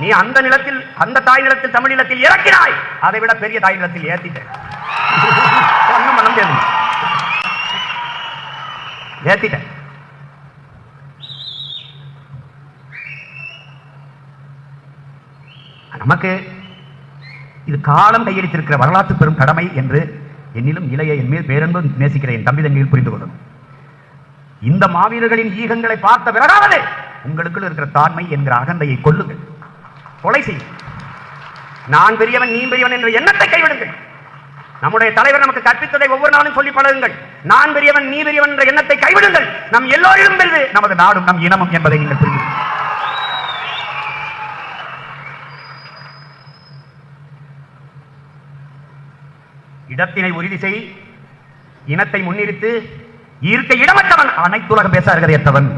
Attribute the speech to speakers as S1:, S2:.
S1: நீ அந்த நிலத்தில், அந்த தாய் நிலத்தில், தமிழ் நிலத்தில் இறக்கினாய், அதை விட பெரிய தாய் நிலத்தில் ஏத்திட்ட. ஒண்ணும் பண்ண முடியாது, ஏத்திட்ட. நமக்கு இது காலம் கையெழுத்திருக்கிற வரலாற்று பெரும் கடமை என்று என்னிலும் இளைய, என் மேல் பேரன்பு நேசிக்கிற என் தம்பி தங்கையில் புரிந்து கொள்ளணும். இந்த மாவீரர்களின் ஈகங்களை பார்த்த பிறகாவது உங்களுக்குள் இருக்கிற தாண்மை என்கிற அகந்தையை கொள்ளுங்கள், கொலை செய்யும். நான் பெரியவன், நீ பெரியவன் என்ற எண்ணத்தை கைவிடுங்கள். நம்முடைய தலைவர் நமக்கு கற்பித்ததை ஒவ்வொரு நாளும் சொல்லி பழகுங்கள். நான் பெரியவன், நீ பெரியவன் என்ற எண்ணத்தை கைவிடுங்கள். நம் எல்லோரும் பெரிது நமது நாடும் நம் இனமும் என்பதை நீங்கள் புரிந்து. இடத்தினை உறுதி செய், இனத்தை முன்னிறுத்து, ஈர்க்க இடமற்றவன் அனைத்துலகம் பேச அருகதையற்றவன்.